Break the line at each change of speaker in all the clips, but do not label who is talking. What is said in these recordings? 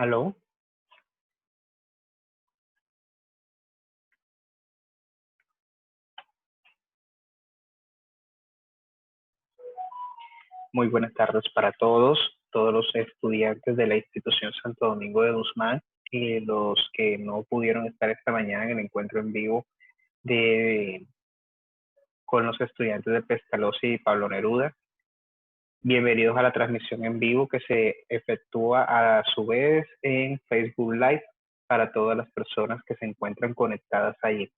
Aló, muy buenas tardes para todos los estudiantes de la institución Santo Domingo de Guzmán y los que no pudieron estar esta mañana en el encuentro en vivo de, con los estudiantes de Pestalozzi y Pablo Neruda. Bienvenidos a la transmisión en vivo que se efectúa a su vez en Facebook Live para todas las personas que se encuentran conectadas allí.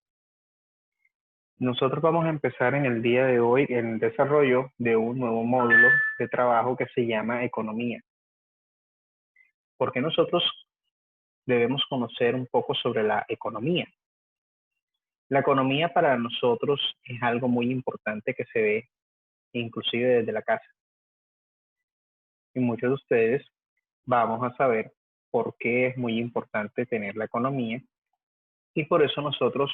Nosotros vamos a empezar en el día de hoy el desarrollo de un nuevo módulo de trabajo que se llama Economía. Porque nosotros debemos conocer un poco sobre la economía. La economía para nosotros es algo muy importante que se ve inclusive desde la casa. Y muchos de ustedes vamos a saber por qué es muy importante tener la economía y por eso nosotros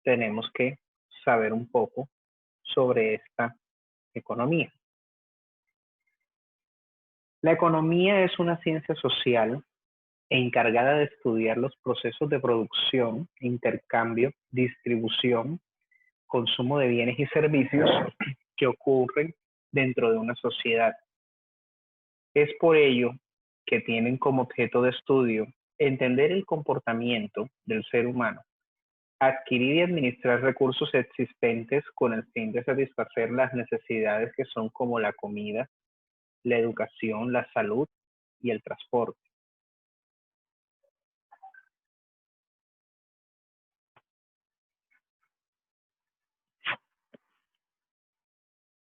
tenemos que saber un poco sobre esta economía. La economía es una ciencia social encargada de estudiar los procesos de producción, intercambio, distribución, consumo de bienes y servicios que ocurren dentro de una sociedad. Es por ello que tienen como objeto de estudio entender el comportamiento del ser humano, adquirir y administrar recursos existentes con el fin de satisfacer las necesidades que son como la comida, la educación, la salud y el transporte.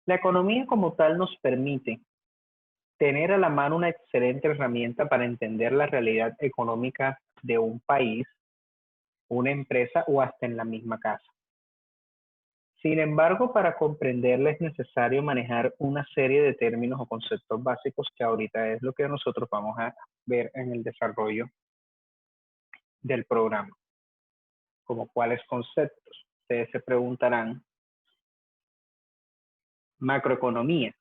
La economía como tal nos permite tener a la mano una excelente herramienta para entender la realidad económica de un país, una empresa o hasta en la misma casa. Sin embargo, para comprenderla es necesario manejar una serie de términos o conceptos básicos que ahorita es lo que nosotros vamos a ver en el desarrollo del programa. Como cuáles conceptos. Ustedes se preguntarán, macroeconomía.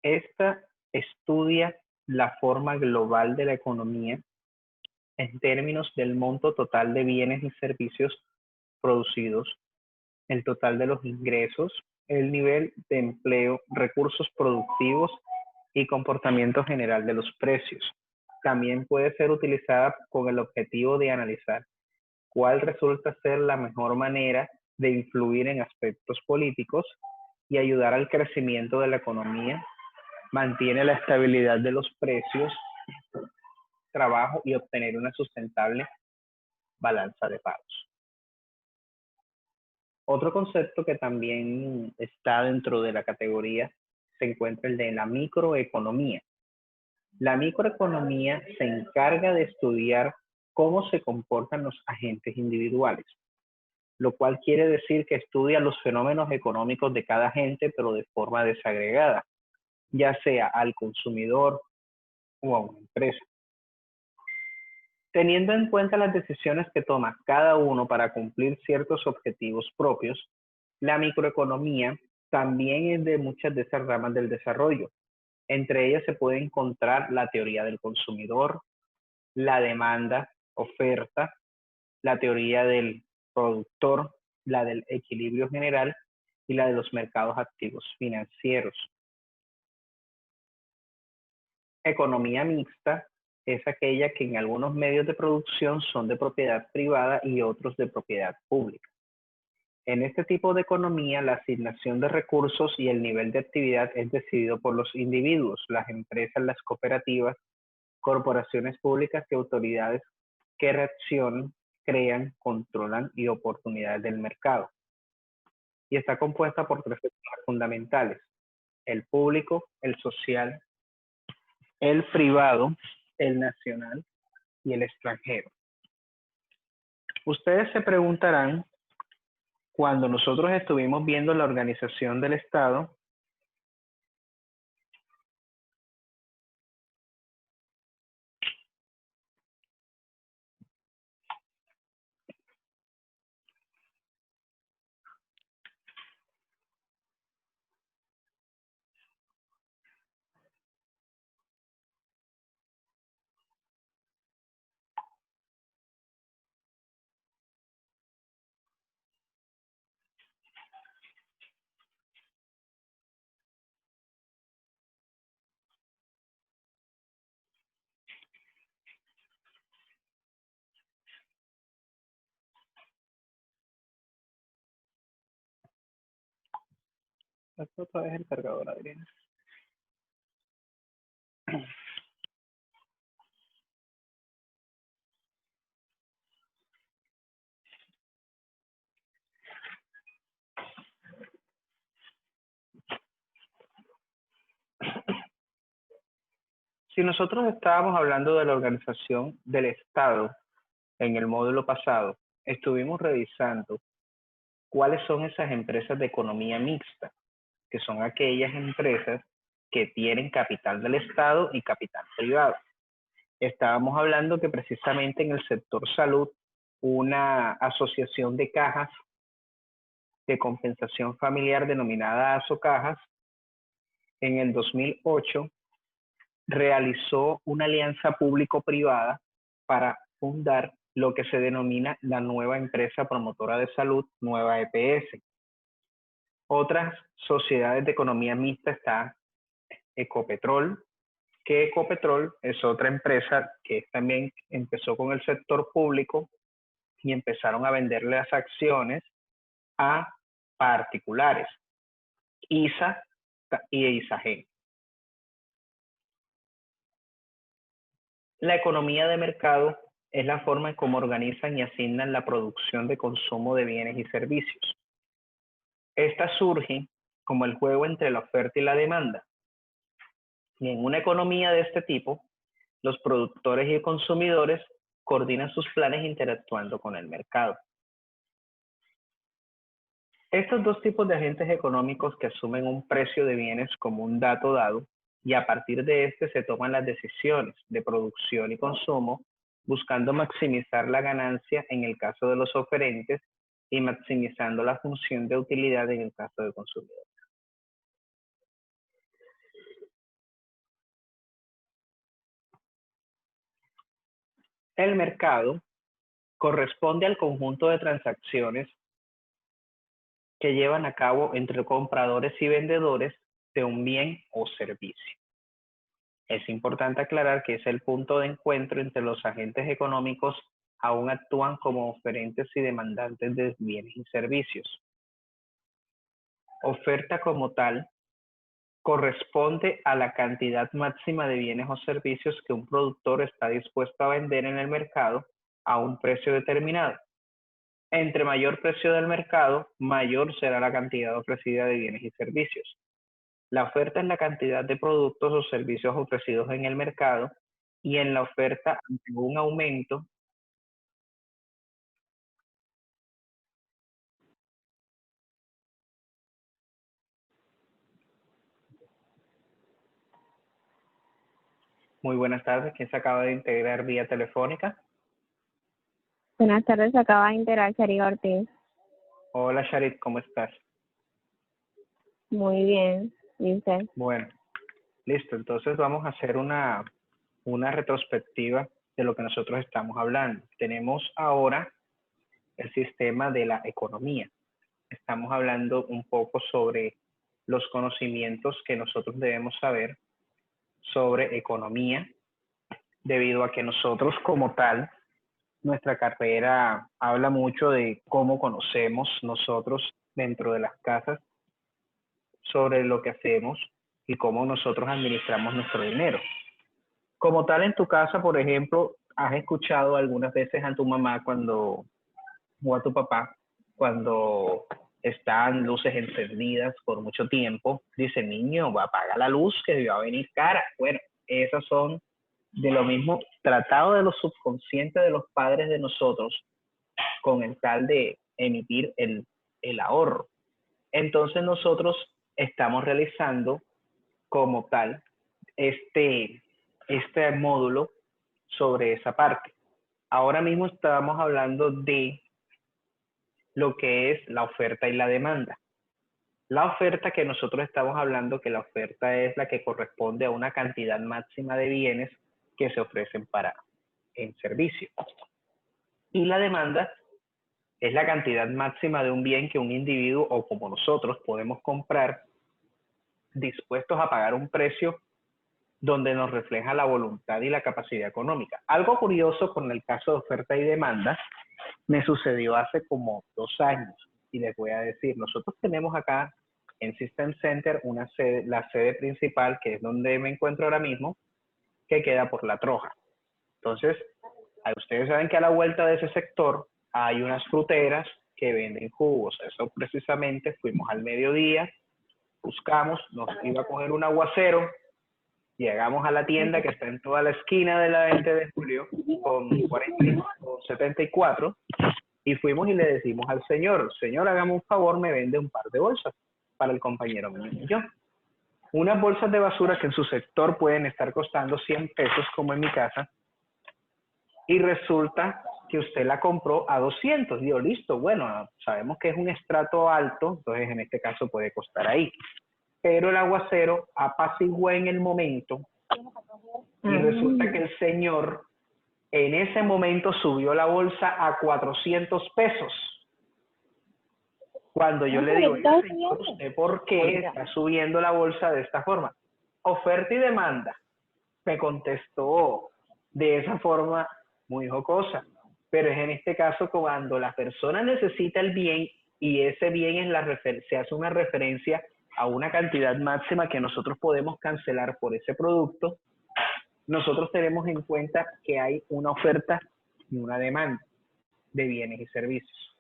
Esta estudia la forma global de la economía en términos del monto total de bienes y servicios producidos, el total de los ingresos, el nivel de empleo, recursos productivos y comportamiento general de los precios. También puede ser utilizada con el objetivo de analizar cuál resulta ser la mejor manera de influir en aspectos políticos y ayudar al crecimiento de la economía, mantiene la estabilidad de los precios, trabajo y obtener una sustentable balanza de pagos. Otro concepto que también está dentro de la categoría se encuentra el de la microeconomía. La microeconomía se encarga de estudiar cómo se comportan los agentes individuales, lo cual quiere decir que estudia los fenómenos económicos de cada agente, pero de forma desagregada, ya sea al consumidor o a una empresa. Teniendo en cuenta las decisiones que toma cada uno para cumplir ciertos objetivos propios, la microeconomía también es de muchas de esas ramas del desarrollo. Entre ellas se puede encontrar la teoría del consumidor, la demanda, oferta, la teoría del productor, la del equilibrio general y la de los mercados activos financieros. Economía mixta es aquella que en algunos medios de producción son de propiedad privada y otros de propiedad pública. En este tipo de economía, la asignación de recursos y el nivel de actividad es decidido por los individuos, las empresas, las cooperativas, corporaciones públicas y autoridades que reaccionan, crean, controlan y oportunidades del mercado. Y está compuesta por tres sectores fundamentales: el público, el social, el privado, el nacional y el extranjero. Ustedes se preguntarán, cuando nosotros estuvimos viendo la organización del Estado, conectaste otra vez el cargador, Adriana? Si nosotros estábamos hablando de la organización del Estado en el módulo pasado, estuvimos revisando cuáles son esas empresas de economía mixta, que son aquellas empresas que tienen capital del Estado y capital privado. Estábamos hablando que precisamente en el sector salud, una asociación de cajas de compensación familiar denominada ASOCajas, en el 2008 realizó una alianza público-privada para fundar lo que se denomina la nueva empresa promotora de salud, Nueva EPS. Otras sociedades de economía mixta está Ecopetrol, que Ecopetrol es otra empresa que también empezó con el sector público y empezaron a venderle las acciones a particulares, ISA y ISAGEN. La economía de mercado es la forma en cómo organizan y asignan la producción de consumo de bienes y servicios. Esta surge como el juego entre la oferta y la demanda. Y en una economía de este tipo, los productores y consumidores coordinan sus planes interactuando con el mercado. Estos dos tipos de agentes económicos que asumen un precio de bienes como un dato dado y a partir de este se toman las decisiones de producción y consumo, buscando maximizar la ganancia en el caso de los oferentes y maximizando la función de utilidad en el caso del consumidor. El mercado corresponde al conjunto de transacciones que llevan a cabo entre compradores y vendedores de un bien o servicio. Es importante aclarar que es el punto de encuentro entre los agentes económicos aún actúan como oferentes y demandantes de bienes y servicios. Oferta como tal corresponde a la cantidad máxima de bienes o servicios que un productor está dispuesto a vender en el mercado a un precio determinado. Entre mayor precio del mercado, mayor será la cantidad ofrecida de bienes y servicios. La oferta es la cantidad de productos o servicios ofrecidos en el mercado y en la oferta ante un aumento Muy buenas tardes. ¿Quién se acaba de integrar vía telefónica?
Buenas tardes, acaba de integrar Charit Ortiz.
Hola, Charit, ¿cómo estás?
Muy bien, ¿y usted?
Bueno, listo. Entonces vamos a hacer una retrospectiva de lo que nosotros estamos hablando. Tenemos ahora el sistema de la economía. Estamos hablando un poco sobre los conocimientos que nosotros debemos saber sobre economía, debido a que nosotros como tal, nuestra carrera habla mucho de cómo conocemos nosotros dentro de las casas sobre lo que hacemos y cómo nosotros administramos nuestro dinero. Como tal, en tu casa, por ejemplo, has escuchado algunas veces a tu mamá o a tu papá cuando están luces encendidas por mucho tiempo, dice, niño, va a apagar la luz que va a venir cara. Bueno, esas son de lo mismo, tratado de lo subconsciente de los padres de nosotros con el tal de emitir el ahorro. Entonces nosotros estamos realizando como tal este módulo sobre esa parte. Ahora mismo estamos hablando de lo que es la oferta y la demanda. La oferta que nosotros estamos hablando, que la oferta es la que corresponde a una cantidad máxima de bienes que se ofrecen en servicio. Y la demanda es la cantidad máxima de un bien que un individuo o como nosotros podemos comprar dispuestos a pagar un precio donde nos refleja la voluntad y la capacidad económica. Algo curioso con el caso de oferta y demanda me sucedió hace como 2 años y les voy a decir, nosotros tenemos acá en System Center, la sede principal, que es donde me encuentro ahora mismo, que queda por La Troja. Entonces, ustedes saben que a la vuelta de ese sector hay unas fruteras que venden jugos. Eso precisamente fuimos al mediodía, buscamos, nos iba a coger un aguacero, llegamos a la tienda que está en toda la esquina de la 20 de julio con 74 y fuimos y le decimos al señor, hágame un favor, me vende un par de bolsas para el compañero mío y yo. Unas bolsas de basura que en su sector pueden estar costando 100 pesos como en mi casa y resulta que usted la compró a 200. Digo, listo, bueno, sabemos que es un estrato alto, entonces en este caso puede costar ahí. Pero el aguacero apaciguó en el momento y resulta que el señor en ese momento subió la bolsa a 400 pesos. Cuando yo le digo, señor, ¿usted por qué está subiendo la bolsa de esta forma? Oferta y demanda. Me contestó de esa forma muy jocosa. Pero es en este caso cuando la persona necesita el bien y ese bien es se hace una referencia a una cantidad máxima que nosotros podemos cancelar por ese producto, nosotros tenemos en cuenta que hay una oferta y una demanda de bienes y servicios.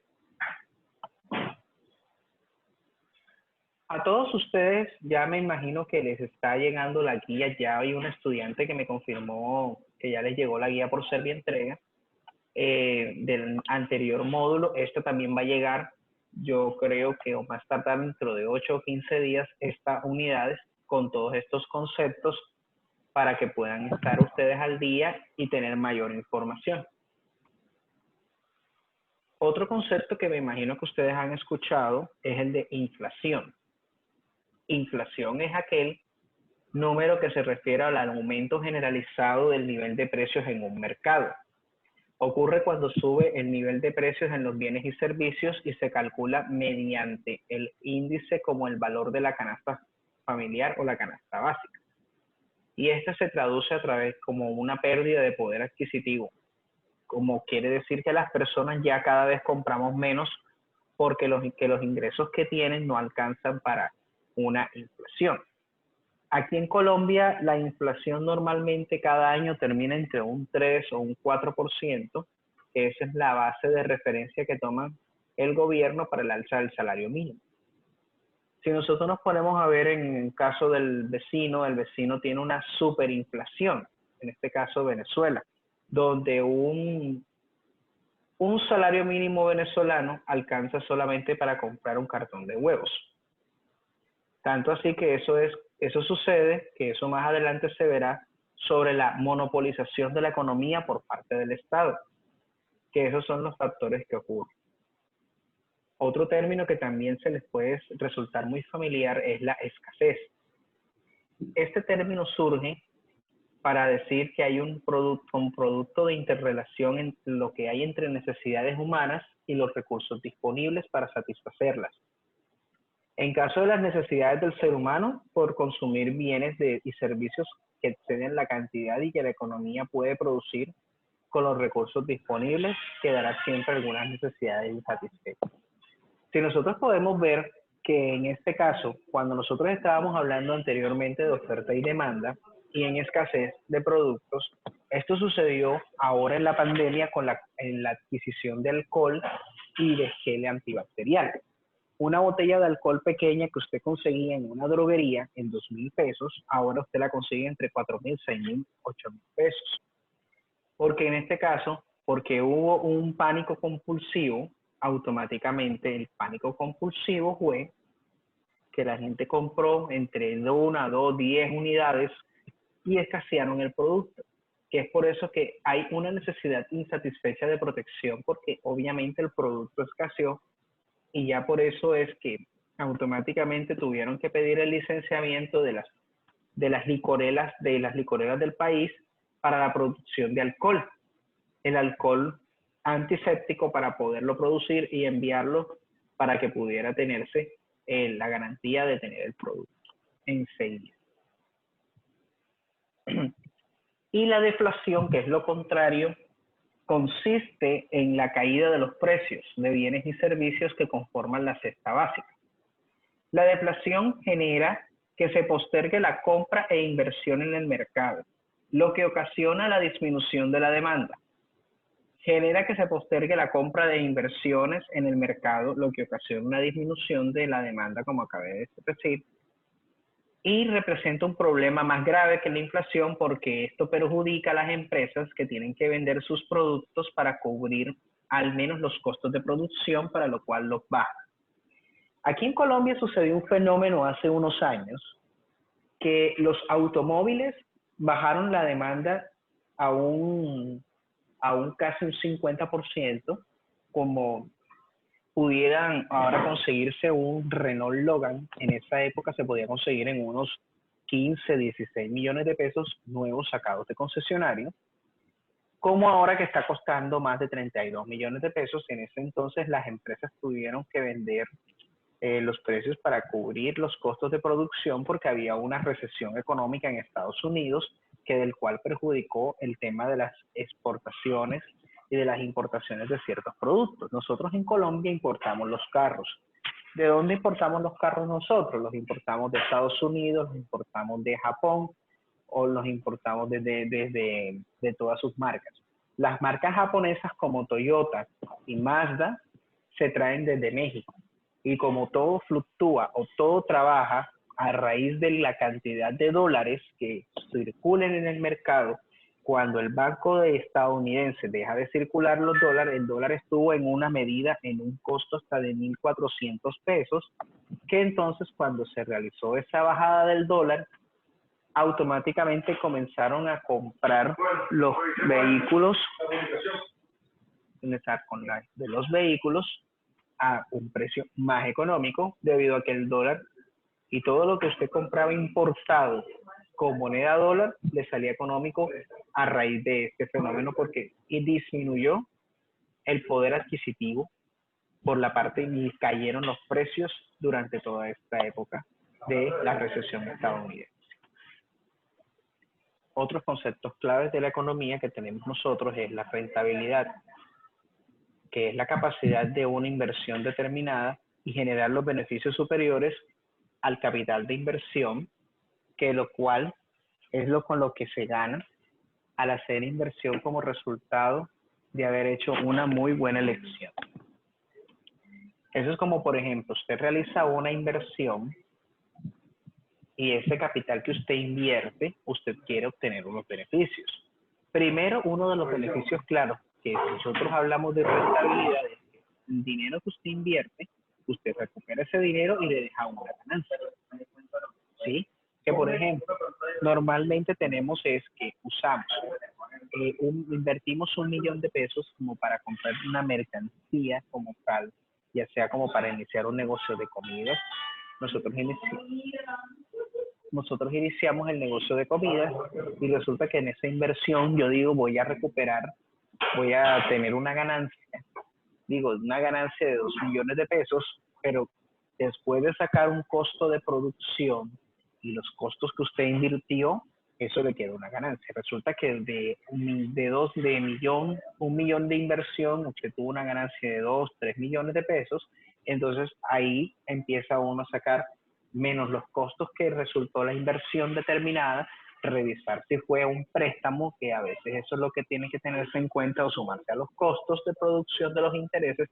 A todos ustedes ya me imagino que les está llegando la guía. Ya hay un estudiante que me confirmó que ya les llegó la guía por Servientrega del anterior módulo. Esto también va a llegar, yo creo que o más tardar dentro de 8 o 15 días, estas unidades con todos estos conceptos para que puedan estar ustedes al día y tener mayor información. Otro concepto que me imagino que ustedes han escuchado es el de inflación. Inflación es aquel número que se refiere al aumento generalizado del nivel de precios en un mercado. Ocurre cuando sube el nivel de precios en los bienes y servicios y se calcula mediante el índice como el valor de la canasta familiar o la canasta básica. Y esta se traduce a través como una pérdida de poder adquisitivo. Como quiere decir que las personas ya cada vez compramos menos porque los ingresos que tienen no alcanzan para una inflación. Aquí en Colombia la inflación normalmente cada año termina entre un 3 o un 4%, que esa es la base de referencia que toma el gobierno para el alza del salario mínimo. Si nosotros nos ponemos a ver en el caso del vecino, el vecino tiene una superinflación, en este caso Venezuela, donde un salario mínimo venezolano alcanza solamente para comprar un cartón de huevos. Tanto así que eso sucede, que eso más adelante se verá sobre la monopolización de la economía por parte del Estado, que esos son los factores que ocurren. Otro término que también se les puede resultar muy familiar es la escasez. Este término surge para decir que hay un producto de interrelación en lo que hay entre necesidades humanas y los recursos disponibles para satisfacerlas. En caso de las necesidades del ser humano por consumir bienes y servicios que exceden la cantidad y que la economía puede producir con los recursos disponibles, quedará siempre algunas necesidades insatisfechas. Si nosotros podemos ver que en este caso, cuando nosotros estábamos hablando anteriormente de oferta y demanda y en escasez de productos, esto sucedió ahora en la pandemia en la adquisición de alcohol y de gel antibacterial. Una botella de alcohol pequeña que usted conseguía en una droguería en 2.000 pesos, ahora usted la consigue entre 4.000, 6.000, 8.000 pesos. Porque en este caso, porque hubo un pánico compulsivo, automáticamente el pánico compulsivo fue que la gente compró entre 1, 2, 10 unidades y escasearon el producto. Que es por eso que hay una necesidad insatisfecha de protección, porque obviamente el producto escaseó y ya por eso es que automáticamente tuvieron que pedir el licenciamiento de las licoreras del país para la producción de alcohol. El alcohol antiséptico para poderlo producir y enviarlo para que pudiera tenerse la garantía de tener el producto enseguida. Y la deflación, que es lo contrario, consiste en la caída de los precios de bienes y servicios que conforman la cesta básica. La deflación genera que se postergue la compra e inversión en el mercado, lo que ocasiona la disminución de la demanda. Genera que se postergue la compra de inversiones en el mercado, lo que ocasiona una disminución de la demanda, como acabé de decir, y representa un problema más grave que la inflación porque esto perjudica a las empresas que tienen que vender sus productos para cubrir al menos los costos de producción, para lo cual los bajan. Aquí en Colombia sucedió un fenómeno hace unos años que los automóviles bajaron la demanda a un casi un 50%, como pudieran ahora conseguirse un Renault Logan. En esa época se podía conseguir en unos 15, 16 millones de pesos nuevos sacados de concesionario, como ahora que está costando más de 32 millones de pesos. En ese entonces las empresas tuvieron que vender los precios para cubrir los costos de producción porque había una recesión económica en Estados Unidos del cual perjudicó el tema de las exportaciones y de las importaciones de ciertos productos. Nosotros en Colombia importamos los carros. ¿De dónde importamos los carros nosotros? Los importamos de Estados Unidos, los importamos de Japón o los importamos de todas sus marcas. Las marcas japonesas como Toyota y Mazda se traen desde México. Y como todo fluctúa o todo trabaja a raíz de la cantidad de dólares que circulen en el mercado, cuando el banco estadounidense deja de circular los dólares, el dólar estuvo en una medida, en un costo hasta de 1.400 pesos, que entonces cuando se realizó esa bajada del dólar, automáticamente comenzaron a comprar los vehículos, de los vehículos a un precio más económico, debido a que el dólar y todo lo que usted compraba importado con moneda dólar le salía económico a raíz de este fenómeno, porque disminuyó el poder adquisitivo por la parte y cayeron los precios durante toda esta época de la recesión estadounidense. Otros conceptos claves de la economía que tenemos nosotros es la rentabilidad, que es la capacidad de una inversión determinada y generar los beneficios superiores al capital de inversión, que lo cual es con lo que se gana al hacer inversión como resultado de haber hecho una muy buena elección. Eso es como, por ejemplo, usted realiza una inversión y ese capital que usted invierte, usted quiere obtener unos beneficios. Primero, uno de los beneficios claros, que nosotros hablamos de rentabilidad, es que el dinero que usted invierte, usted recupera ese dinero y le deja una ganancia. ¿Sí? Que, por ejemplo, normalmente tenemos es que usamos, invertimos 1 millón de pesos como para comprar una mercancía como tal, ya sea como para iniciar un negocio de comida. Nosotros iniciamos el negocio de comida y resulta que en esa inversión yo digo voy a recuperar, voy a tener una ganancia de 2 millones de pesos, pero después de sacar un costo de producción y los costos que usted invirtió, eso le queda una ganancia. Resulta que de 1 millón de inversión, usted tuvo una ganancia de 2, 3 millones de pesos, entonces ahí empieza uno a sacar menos los costos que resultó la inversión determinada, revisar si fue un préstamo, que a veces eso es lo que tiene que tenerse en cuenta, o sumarse a los costos de producción de los intereses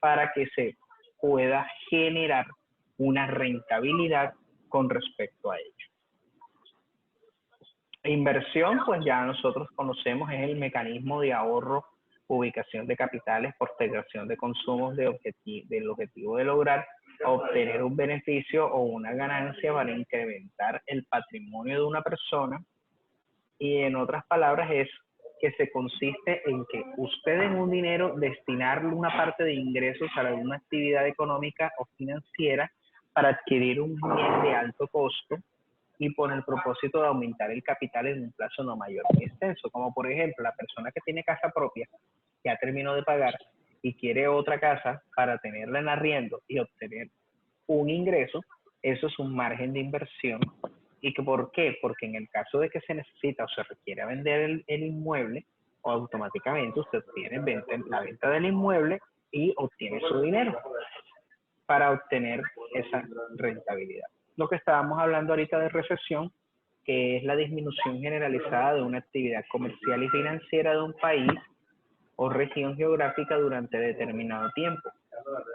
para que se pueda generar una rentabilidad con respecto a ello. Inversión, pues ya nosotros conocemos, es el mecanismo de ahorro, ubicación de capitales, postergación de consumos del objetivo de lograr obtener un beneficio o una ganancia para incrementar el patrimonio de una persona. Y en otras palabras es que se consiste en que usted en un dinero destinarle una parte de ingresos a alguna actividad económica o financiera para adquirir un bien de alto costo y con el propósito de aumentar el capital en un plazo no mayor ni extenso, como por ejemplo la persona que tiene casa propia, ya terminó de pagar y quiere otra casa para tenerla en arriendo y obtener un ingreso. Eso es un margen de inversión. ¿Y por qué? Porque en el caso de que se necesita o se requiera vender el inmueble, automáticamente usted tiene la venta del inmueble y obtiene su dinero. para obtener esa rentabilidad. Lo que estábamos hablando ahorita de recesión, que es la disminución generalizada de una actividad comercial y financiera de un país o región geográfica durante determinado tiempo.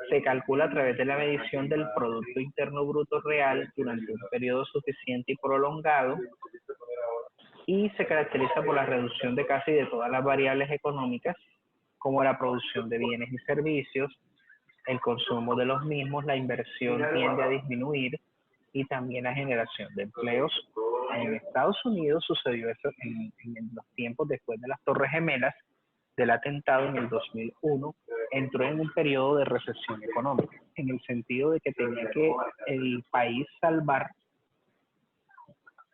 Se calcula a través de la medición del Producto Interno Bruto real durante un periodo suficiente y prolongado y se caracteriza por la reducción de casi de todas las variables económicas, como la producción de bienes y servicios, el consumo de los mismos, la inversión tiende a disminuir y también la generación de empleos. En Estados Unidos sucedió eso en los tiempos después de las Torres Gemelas, del atentado en el 2001, entró en un periodo de recesión económica, en el sentido de que tenía que el país salvar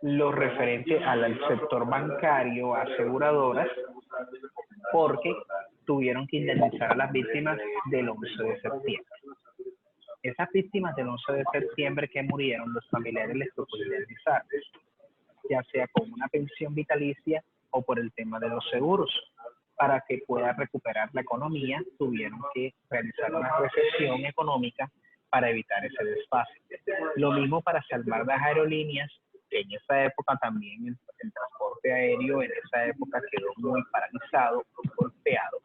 lo referente al sector bancario, aseguradoras, porque tuvieron que indemnizar a las víctimas del 11 de septiembre. Esas víctimas del 11 de septiembre que murieron, los familiares les tocó indemnizar, ya sea con una pensión vitalicia o por el tema de los seguros. Para que pueda recuperar la economía, tuvieron que realizar una recesión económica para evitar ese desfase. Lo mismo para salvar las aerolíneas, que en esa época también el transporte aéreo en esa época quedó muy paralizado, muy golpeado,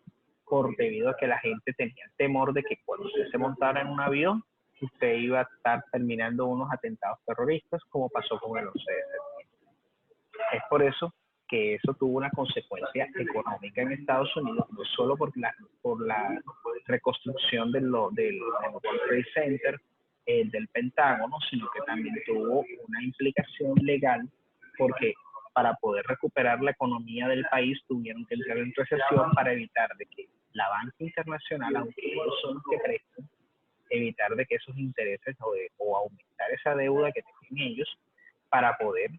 debido a que la gente tenía el temor de que cuando usted se montara en un avión, usted iba a estar terminando unos atentados terroristas, como pasó con el 11 de septiembre. Es por eso que eso tuvo una consecuencia económica en Estados Unidos, no solo por la reconstrucción del World Trade Center, del Pentágono, sino que también tuvo una implicación legal, porque para poder recuperar la economía del país tuvieron que entrar en recesión para evitar de que la banca internacional, aunque ellos son los que prestan, evitar de que esos intereses o aumentar esa deuda que tienen ellos para poder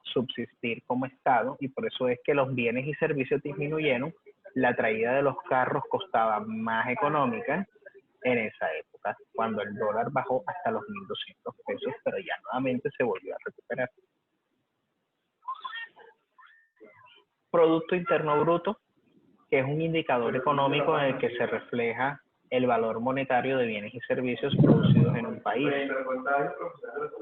subsistir como Estado, y por eso es que los bienes y servicios disminuyeron. La traída de los carros costaba más económica en esa época, cuando el dólar bajó hasta los 1.200 pesos, pero ya nuevamente se volvió a recuperar. Producto Interno Bruto, que es un indicador económico en el que se refleja el valor monetario de bienes y servicios producidos en un país.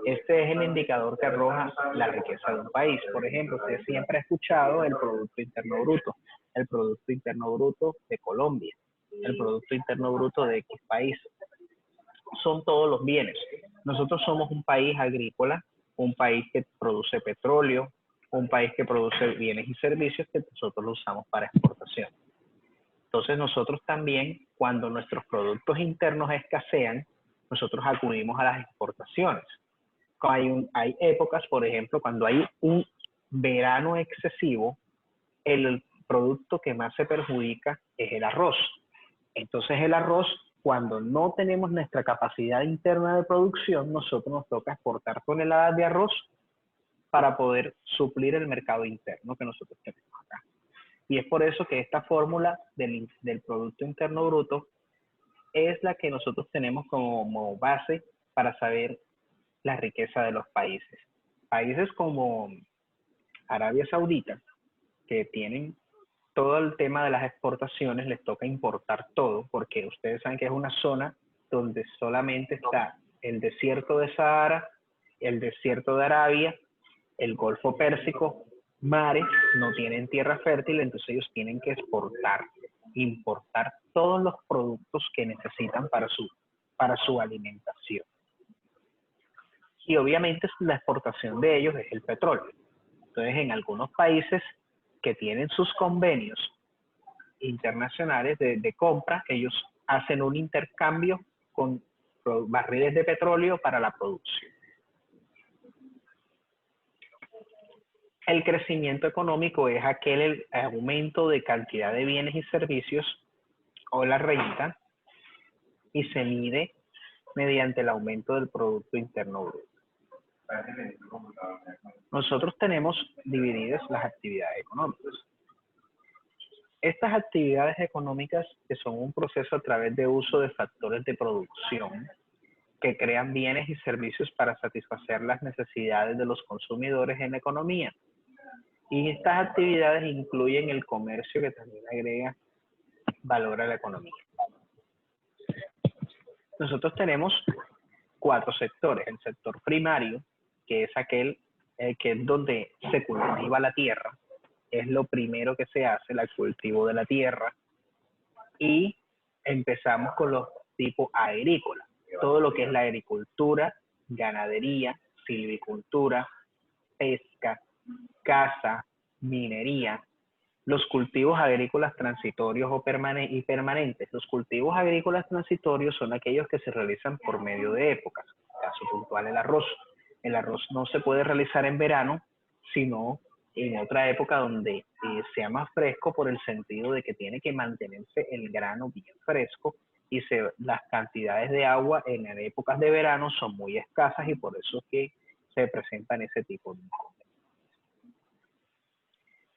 Este es el indicador que arroja la riqueza de un país. Por ejemplo, usted siempre ha escuchado el Producto Interno Bruto, el Producto Interno Bruto de Colombia, el Producto Interno Bruto de X país. Son todos los bienes. Nosotros somos un país agrícola, un país que produce petróleo, un país que produce bienes y servicios que nosotros lo usamos para exportación. Entonces nosotros también, cuando nuestros productos internos escasean, nosotros acudimos a las exportaciones. Hay épocas, por ejemplo, cuando hay un verano excesivo, el producto que más se perjudica es el arroz. Entonces el arroz, cuando no tenemos nuestra capacidad interna de producción, nosotros nos toca exportar toneladas de arroz para poder suplir el mercado interno que nosotros tenemos acá. Y es por eso que esta fórmula del Producto Interno Bruto es la que nosotros tenemos como base para saber la riqueza de los países. Países como Arabia Saudita, que tienen todo el tema de las exportaciones, les toca importar todo, porque ustedes saben que es una zona donde solamente está el desierto de Sahara, el desierto de Arabia, el Golfo Pérsico, mares, no tienen tierra fértil, entonces ellos tienen que importar todos los productos que necesitan para su alimentación. Y obviamente la exportación de ellos es el petróleo. Entonces, en algunos países que tienen sus convenios internacionales de compra, ellos hacen un intercambio con barriles de petróleo para la producción. El crecimiento económico es aquel aumento de cantidad de bienes y servicios o la renta, y se mide mediante el aumento del Producto Interno Bruto. Nosotros tenemos divididas las actividades económicas. Estas actividades económicas, que son un proceso a través de uso de factores de producción que crean bienes y servicios para satisfacer las necesidades de los consumidores en la economía. Y estas actividades incluyen el comercio, que también agrega valor a la economía. Nosotros tenemos 4 sectores. El sector primario, que es aquel que es donde se cultiva la tierra, es lo primero que se hace, el cultivo de la tierra, y empezamos con los tipos agrícolas, todo lo que es la agricultura, ganadería, silvicultura, pesca, caza, minería, los cultivos agrícolas transitorios o permanentes. Los cultivos agrícolas transitorios son aquellos que se realizan por medio de épocas. Caso puntual, el arroz. El arroz no se puede realizar en verano, sino en otra época donde sea más fresco, por el sentido de que tiene que mantenerse el grano bien fresco y las cantidades de agua en épocas de verano son muy escasas y por eso es que se presentan ese tipo de inconvenientes.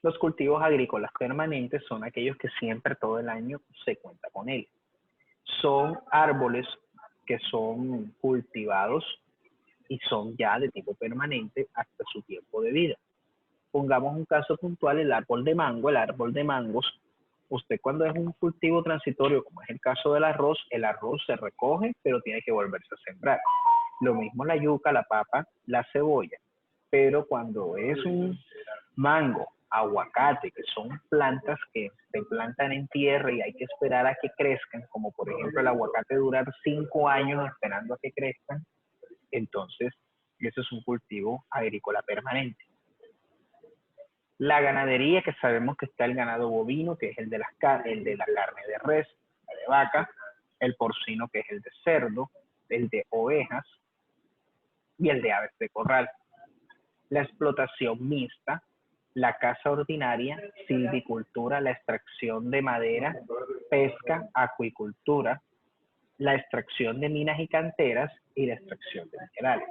Los cultivos agrícolas permanentes son aquellos que siempre todo el año se cuenta con él. Son árboles que son cultivados y son ya de tipo permanente hasta su tiempo de vida. Pongamos un caso puntual, el árbol de mango. El árbol de mangos, usted cuando es un cultivo transitorio, como es el caso del arroz, el arroz se recoge, pero tiene que volverse a sembrar. Lo mismo la yuca, la papa, la cebolla. Pero cuando es un mango, aguacate, que son plantas que se plantan en tierra y hay que esperar a que crezcan, como por ejemplo el aguacate durar 5 años esperando a que crezcan, entonces eso es un cultivo agrícola permanente. La ganadería, que sabemos que está el ganado bovino, que es el de la carne de res, de vaca, el porcino, que es el de cerdo, el de ovejas y el de aves de corral. La explotación mixta, la caza ordinaria, silvicultura, la extracción de madera, pesca, acuicultura, la extracción de minas y canteras y la extracción de minerales.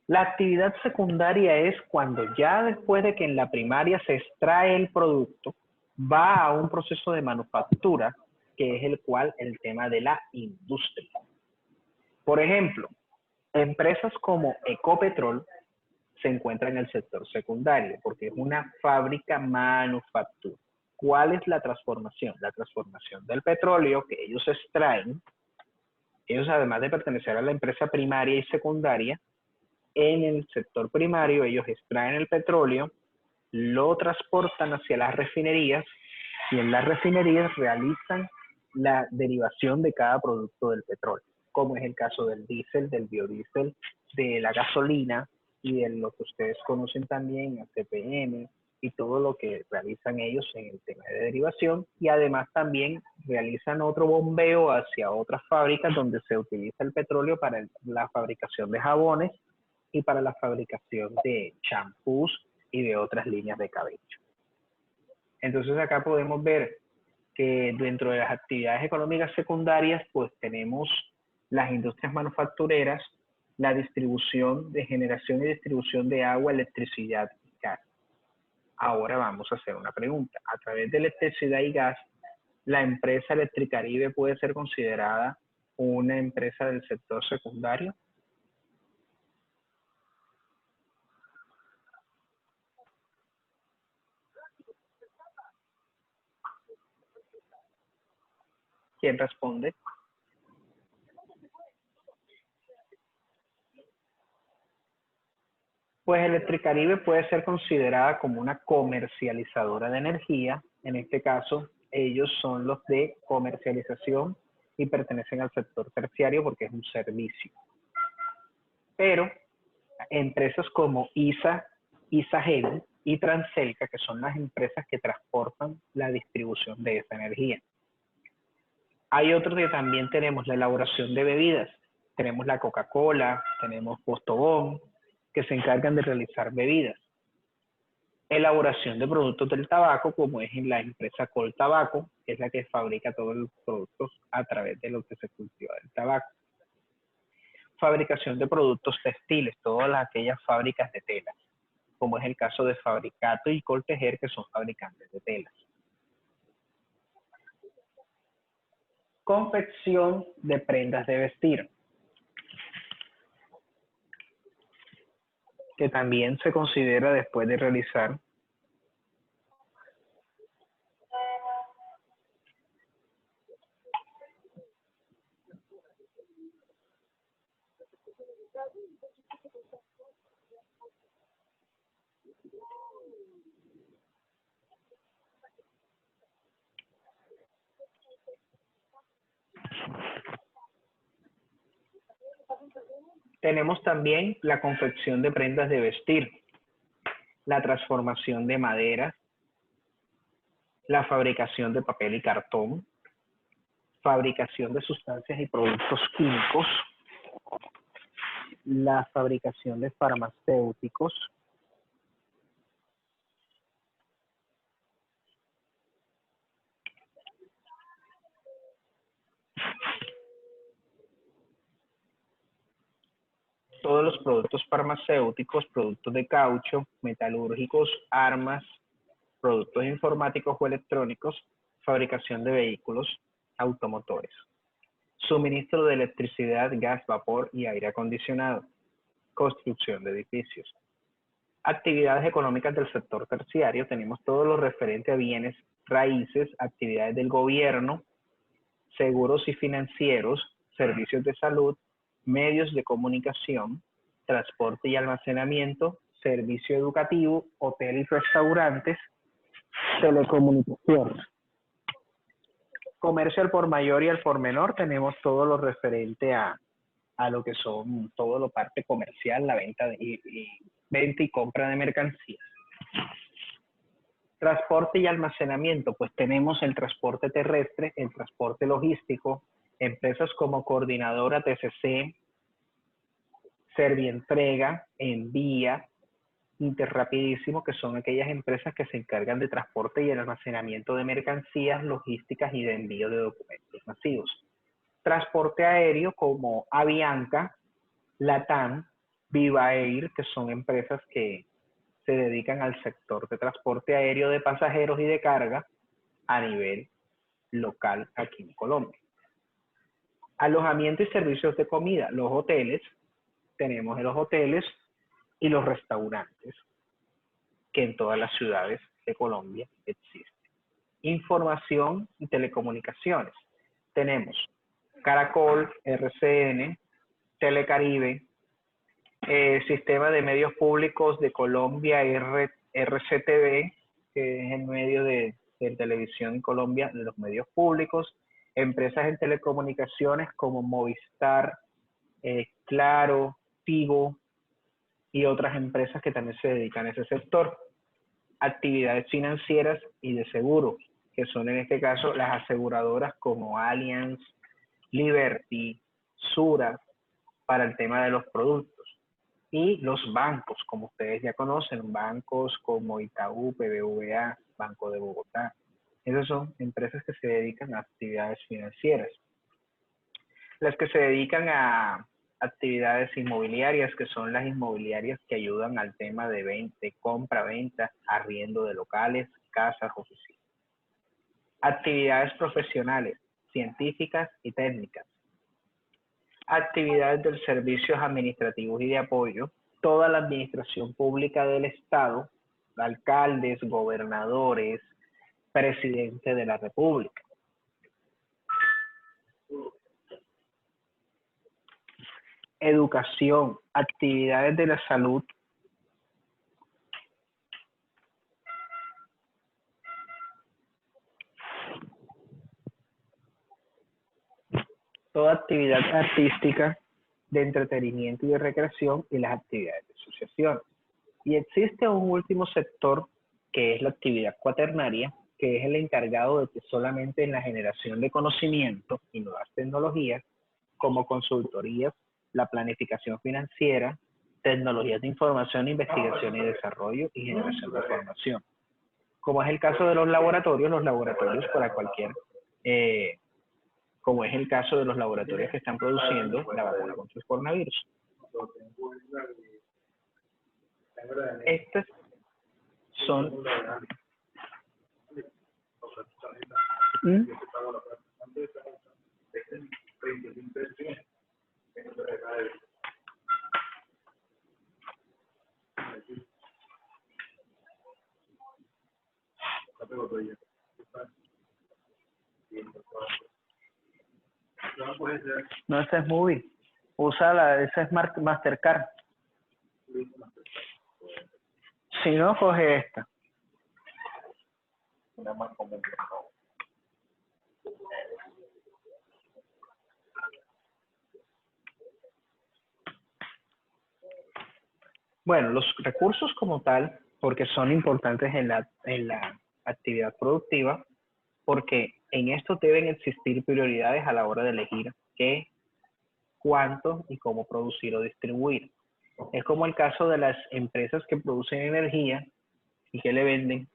La actividad secundaria es cuando ya después de que en la primaria se extrae el producto, va a un proceso de manufactura, que es el tema de la industria. Por ejemplo, empresas como Ecopetrol se encuentran en el sector secundario porque es una fábrica manufactura. ¿Cuál es la transformación? La transformación del petróleo que ellos extraen. Ellos, además de pertenecer a la empresa primaria y secundaria, en el sector primario ellos extraen el petróleo, lo transportan hacia las refinerías y en las refinerías realizan la derivación de cada producto del petróleo, como es el caso del diésel, del biodiesel, de la gasolina y de lo que ustedes conocen también, el CPM y todo lo que realizan ellos en el tema de derivación, y además también realizan otro bombeo hacia otras fábricas donde se utiliza el petróleo para la fabricación de jabones y para la fabricación de champús y de otras líneas de cabello. Entonces acá podemos ver que dentro de las actividades económicas secundarias, pues tenemos las industrias manufactureras, la distribución de generación y distribución de agua, electricidad y gas. Ahora vamos a hacer una pregunta. A través de electricidad y gas, ¿la empresa Electricaribe puede ser considerada una empresa del sector secundario? ¿Quién responde? Pues Electricaribe puede ser considerada como una comercializadora de energía. En este caso, ellos son los de comercialización y pertenecen al sector terciario porque es un servicio. Pero empresas como ISA, ISAGEN y Transelca, que son las empresas que transportan la distribución de esa energía. Hay otros que también tenemos la elaboración de bebidas. Tenemos la Coca-Cola, tenemos Postobón, que se encargan de realizar bebidas. Elaboración de productos del tabaco, como es en la empresa Coltabaco, que es la que fabrica todos los productos a través de lo que se cultiva del tabaco. Fabricación de productos textiles, todas aquellas fábricas de telas, como es el caso de Fabricato y Coltejer, que son fabricantes de telas. Confección de prendas de vestir, que también se considera después de realizar Tenemos también la confección de prendas de vestir, la transformación de madera, la fabricación de papel y cartón, fabricación de sustancias y productos químicos, la fabricación de farmacéuticos, todos los productos farmacéuticos, productos de caucho, metalúrgicos, armas, productos informáticos o electrónicos, fabricación de vehículos automotores, suministro de electricidad, gas, vapor y aire acondicionado, construcción de edificios. Actividades económicas del sector terciario, tenemos todo lo referente a bienes raíces, actividades del gobierno, seguros y financieros, servicios de salud, medios de comunicación, transporte y almacenamiento, servicio educativo, hotel y restaurantes, telecomunicaciones. Comercio al por mayor y al por menor, tenemos todo lo referente a lo que son todo lo parte comercial, la venta venta y compra de mercancías. Transporte y almacenamiento, pues tenemos el transporte terrestre, el transporte logístico, empresas como Coordinadora, TCC, Servientrega, Envía, Interrapidísimo, que son aquellas empresas que se encargan de transporte y el almacenamiento de mercancías, logísticas y de envío de documentos masivos. Transporte aéreo como Avianca, Latam, Viva Air, que son empresas que se dedican al sector de transporte aéreo de pasajeros y de carga a nivel local aquí en Colombia. Alojamiento y servicios de comida, los hoteles, tenemos los hoteles y los restaurantes que en todas las ciudades de Colombia existen. Información y telecomunicaciones, tenemos Caracol, RCN, Telecaribe, Sistema de Medios Públicos de Colombia, RCTV, que es el medio de televisión en Colombia, de los medios públicos, empresas en telecomunicaciones como Movistar, Claro, Tigo y otras empresas que también se dedican a ese sector. Actividades financieras y de seguros, que son en este caso las aseguradoras como Allianz, Liberty, Sura, para el tema de los productos. Y los bancos, como ustedes ya conocen, bancos como Itaú, BBVA, Banco de Bogotá. Esas son empresas que se dedican a actividades financieras. Las que se dedican a actividades inmobiliarias, que son las inmobiliarias que ayudan al tema de compra, venta, arriendo de locales, casas, oficinas. Actividades profesionales, científicas y técnicas. Actividades de servicios administrativos y de apoyo, toda la administración pública del Estado, alcaldes, gobernadores, presidente de la República. Educación, actividades de la salud, toda actividad artística, de entretenimiento y de recreación y las actividades de asociación. Y existe un último sector que es la actividad cuaternaria, que es el encargado de que solamente en la generación de conocimiento y nuevas tecnologías, como consultorías, la planificación financiera, tecnologías de información, investigación y desarrollo y generación de formación. Como es el caso de los laboratorios para cualquier, como es el caso de los laboratorios que están produciendo la vacuna contra el coronavirus. Estas son... No, esa es Movie. Usa esa es Mastercard. Si no, coge esta. Una más común. Bueno, los recursos como tal, porque son importantes en la actividad productiva, porque en esto deben existir prioridades a la hora de elegir qué, cuánto y cómo producir o distribuir. Es como el caso de las empresas que producen energía y que le venden.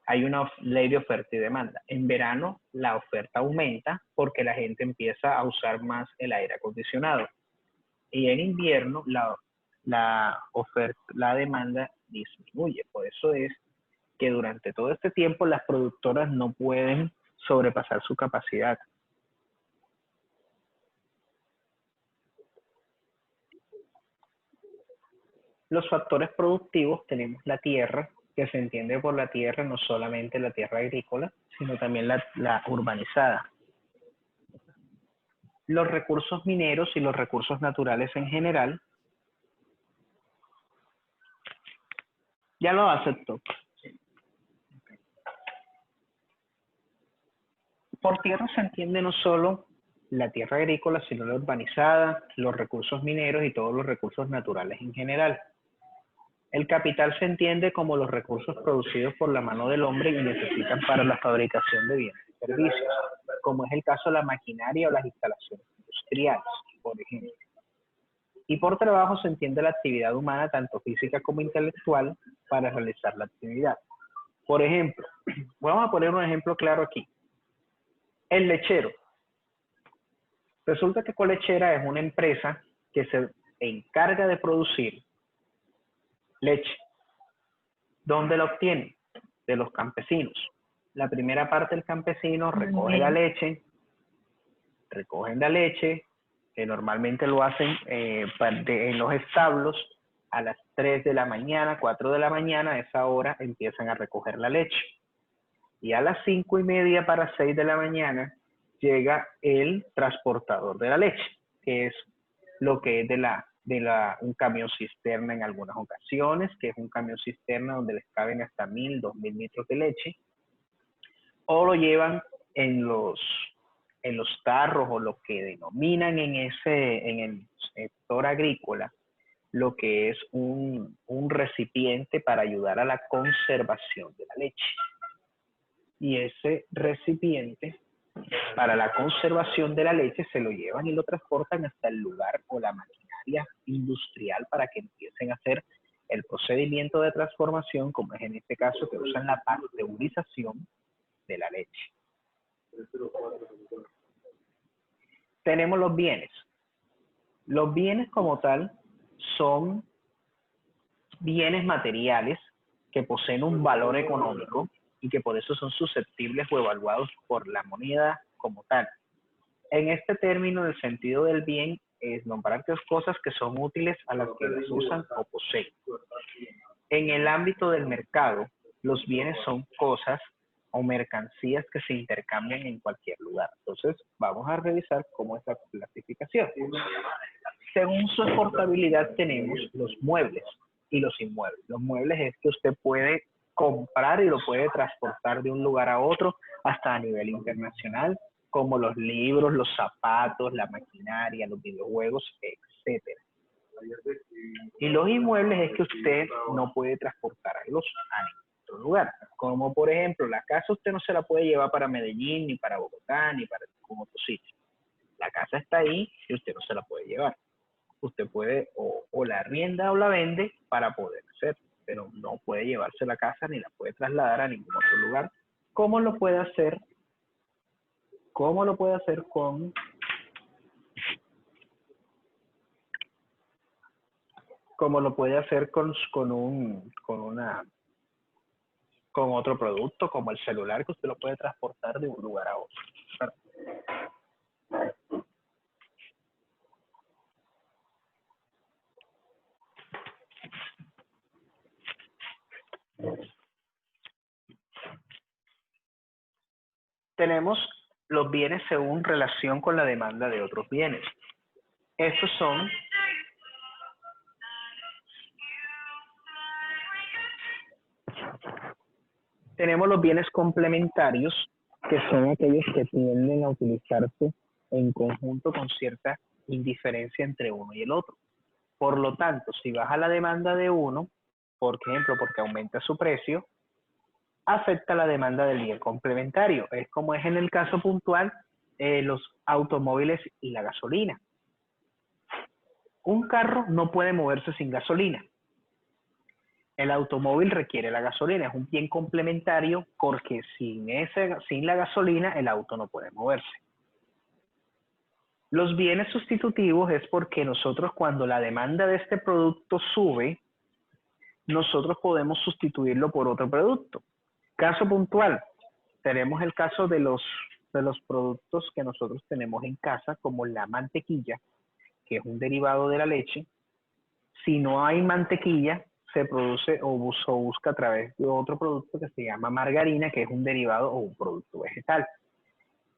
Hay una ley de oferta y demanda. En verano la oferta aumenta porque la gente empieza a usar más el aire acondicionado. Y en invierno la demanda disminuye. Por eso es que durante todo este tiempo las productoras no pueden sobrepasar su capacidad. Los factores productivos tenemos la tierra, que se entiende por la tierra no solamente la tierra agrícola, sino también la urbanizada. Los recursos mineros y los recursos naturales en general. Ya lo acepto. Por tierra se entiende no solo la tierra agrícola, sino la urbanizada, los recursos mineros y todos los recursos naturales en general. El capital se entiende como los recursos producidos por la mano del hombre y necesitan para la fabricación de bienes y servicios, como es el caso de la maquinaria o las instalaciones industriales, por ejemplo. Y por trabajo se entiende la actividad humana, tanto física como intelectual, para realizar la actividad. Por ejemplo, vamos a poner un ejemplo claro aquí. El lechero. Resulta que Colechera es una empresa que se encarga de producir leche. ¿Dónde la obtiene? De los campesinos. La primera parte del campesino recoge la leche, recogen la leche, que normalmente lo hacen en los establos, a las 3 de la mañana, 4 de la mañana, a esa hora empiezan a recoger la leche. Y a las 5:30 para 6 de la mañana llega el transportador de la leche, que es lo que es un camión cisterna en algunas ocasiones, que es un camión cisterna donde les caben hasta 1.000, 2.000 litros de leche, o lo llevan en los tarros o lo que denominan en el sector agrícola, lo que es un recipiente para ayudar a la conservación de la leche. Y ese recipiente para la conservación de la leche se lo llevan y lo transportan hasta el lugar o la maquinaria industrial para que empiecen a hacer el procedimiento de transformación, como es en este caso que usan la pasteurización de la leche. Tenemos los bienes. Los bienes como tal son bienes materiales que poseen un valor económico y que por eso son susceptibles o evaluados por la moneda como tal. En este término, el sentido del bien es nombrar cosas que son útiles a las que las usan o poseen. En el ámbito del mercado, los bienes son cosas o mercancías que se intercambian en cualquier lugar. Entonces, vamos a revisar cómo es la clasificación. Según su exportabilidad tenemos los muebles y los inmuebles. Los muebles es que usted puede comprar y lo puede transportar de un lugar a otro hasta a nivel internacional, como los libros, los zapatos, la maquinaria, los videojuegos, etcétera. Y los inmuebles es que usted no puede transportarlos a ningún otro lugar. Como por ejemplo, la casa usted no se la puede llevar para Medellín, ni para Bogotá, ni para ningún otro sitio. La casa está ahí y usted no se la puede llevar. Usted puede o la arrienda o la vende para poder hacer, pero no puede llevarse la casa ni la puede trasladar a ningún otro lugar. ¿Cómo lo puede hacer? ¿Cómo lo puede hacer con otro producto, como el celular, que usted lo puede transportar de un lugar a otro? Tenemos los bienes según relación con la demanda de otros bienes. Estos son tenemos los bienes complementarios, que son aquellos que tienden a utilizarse en conjunto con cierta indiferencia entre uno y el otro. Por lo tanto, si baja la demanda de uno, por ejemplo, porque aumenta su precio, afecta la demanda del bien complementario. Es como es en el caso puntual los automóviles y la gasolina. Un carro no puede moverse sin gasolina. El automóvil requiere la gasolina, es un bien complementario porque sin la gasolina el auto no puede moverse. Los bienes sustitutivos es porque nosotros cuando la demanda de este producto sube, nosotros podemos sustituirlo por otro producto. Caso puntual, tenemos el caso de los productos que nosotros tenemos en casa, como la mantequilla, que es un derivado de la leche. Si no hay mantequilla, se produce o busca a través de otro producto que se llama margarina, que es un derivado o un producto vegetal.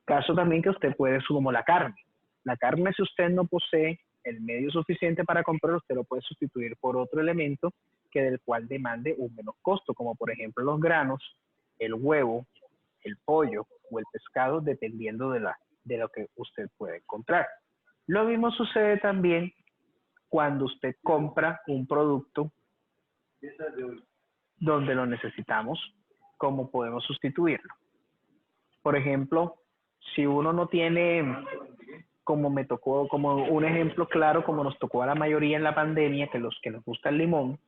Caso también que usted puede, como la carne. La carne, si usted no posee el medio suficiente para comprarlo, usted lo puede sustituir por otro elemento que del cual demande un menos costo, como por ejemplo los granos, el huevo, el pollo o el pescado, dependiendo de lo que usted puede encontrar. Lo mismo sucede también cuando usted compra un producto donde lo necesitamos, ¿cómo podemos sustituirlo? Por ejemplo, si uno no tiene, como me tocó, como un ejemplo claro, como nos tocó a la mayoría en la pandemia, que los que nos gusta el limón,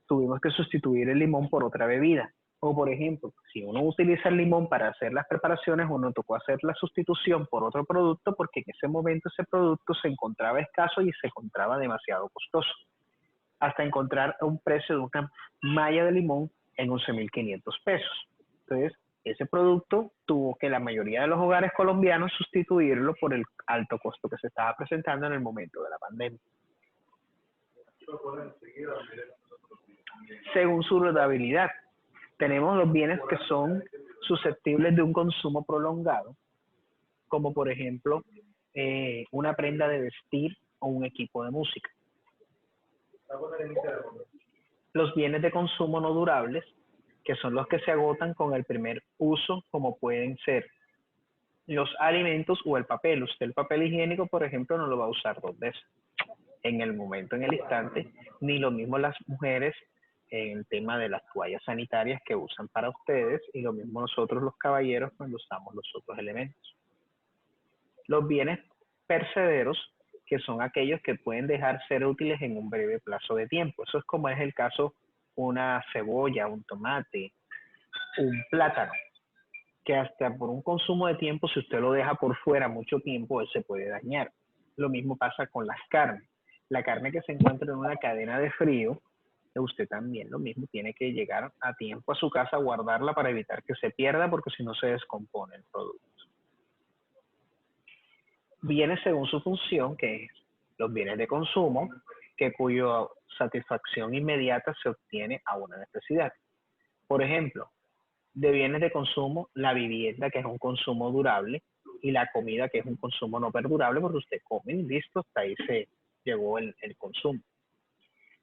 tuvimos que sustituir el limón por otra bebida. O por ejemplo, si uno utiliza el limón para hacer las preparaciones, uno tocó hacer la sustitución por otro producto porque en ese momento ese producto se encontraba escaso y se encontraba demasiado costoso, hasta encontrar un precio de una malla de limón en 11.500 pesos. Entonces, ese producto tuvo que la mayoría de los hogares colombianos sustituirlo por el alto costo que se estaba presentando en el momento de la pandemia. Según su rentabilidad, tenemos los bienes que son susceptibles de un consumo prolongado, como por ejemplo una prenda de vestir o un equipo de música. Los bienes de consumo no durables, que son los que se agotan con el primer uso, como pueden ser los alimentos o el papel. Usted el papel higiénico, por ejemplo, no lo va a usar 2 veces en el momento, en el instante, ni lo mismo las mujeres en el tema de las toallas sanitarias que usan para ustedes, y lo mismo nosotros los caballeros cuando usamos los otros elementos. Los bienes perecederos, que son aquellos que pueden dejar ser útiles en un breve plazo de tiempo. Eso es como es el caso una cebolla, un tomate, un plátano, que hasta por un consumo de tiempo, si usted lo deja por fuera mucho tiempo, él se puede dañar. Lo mismo pasa con las carnes. La carne que se encuentra en una cadena de frío, usted también lo mismo, tiene que llegar a tiempo a su casa, guardarla para evitar que se pierda, porque si no se descompone el producto. Bienes según su función, que es los bienes de consumo, que cuya satisfacción inmediata se obtiene a una necesidad. Por ejemplo, de bienes de consumo, la vivienda, que es un consumo durable, y la comida, que es un consumo no perdurable, porque usted come y listo, hasta ahí se llegó el consumo.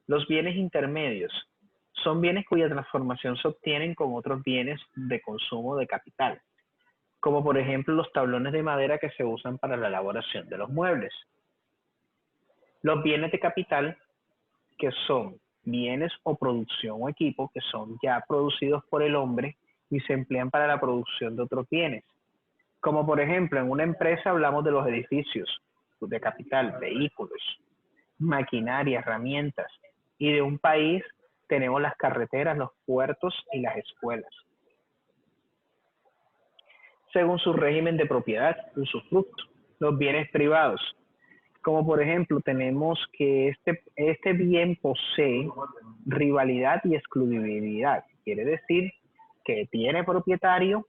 Los bienes intermedios son bienes cuya transformación se obtienen con otros bienes de consumo de capital, como por ejemplo los tablones de madera que se usan para la elaboración de los muebles. Los bienes de capital, que son bienes o producción o equipo que son ya producidos por el hombre y se emplean para la producción de otros bienes. Como por ejemplo, en una empresa hablamos de los edificios de capital, vehículos, maquinaria, herramientas, y de un país tenemos las carreteras, los puertos y las escuelas. Según su régimen de propiedad, usufructo, los bienes privados, como por ejemplo tenemos que este bien posee rivalidad y exclusividad, quiere decir que tiene propietario,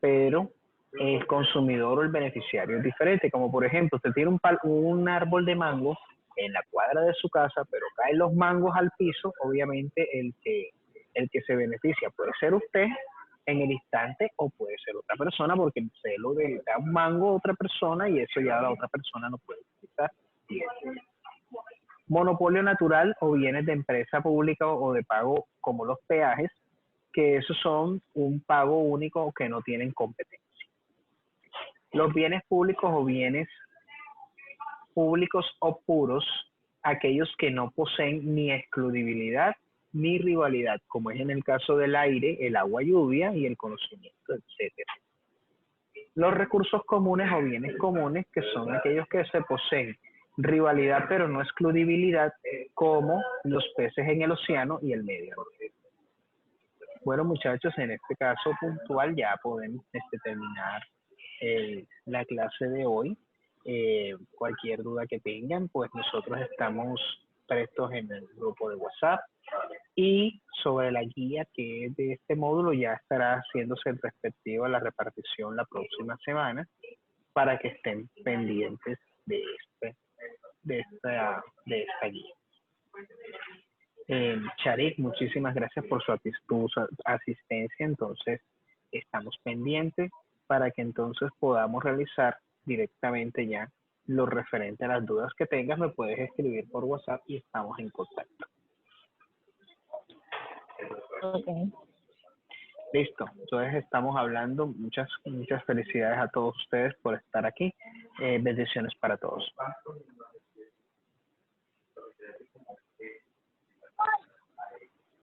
pero el consumidor o el beneficiario es diferente, como por ejemplo usted tiene un árbol de mango en la cuadra de su casa, pero caen los mangos al piso, obviamente el que se beneficia puede ser usted en el instante o puede ser otra persona, porque usted lo da un mango a otra persona y eso ya la otra persona no puede utilizar. Monopolio natural o bienes de empresa pública o de pago, como los peajes, que esos son un pago único o que no tienen competencia. Los bienes públicos o bienes públicos o puros, aquellos que no poseen ni exclusividad ni rivalidad, como es en el caso del aire, el agua, lluvia y el conocimiento, etcétera. Los recursos comunes o bienes comunes, que son aquellos que se poseen rivalidad pero no exclusividad, como los peces en el océano y el medio ambiente. Bueno, muchachos, en este caso puntual ya podemos terminar la clase de hoy. Cualquier duda que tengan, pues nosotros estamos prestos en el grupo de WhatsApp. Y sobre la guía que es de este módulo ya estará haciéndose respectivo a la repartición la próxima semana para que estén pendientes de esta guía. Charik, muchísimas gracias por su asistencia. Entonces, estamos pendientes para que entonces podamos realizar directamente ya lo referente a las dudas que tengas. Me puedes escribir por WhatsApp y estamos en contacto.
Okay.
Listo, entonces estamos hablando. Muchas felicidades a todos ustedes por estar aquí. Bendiciones para todos.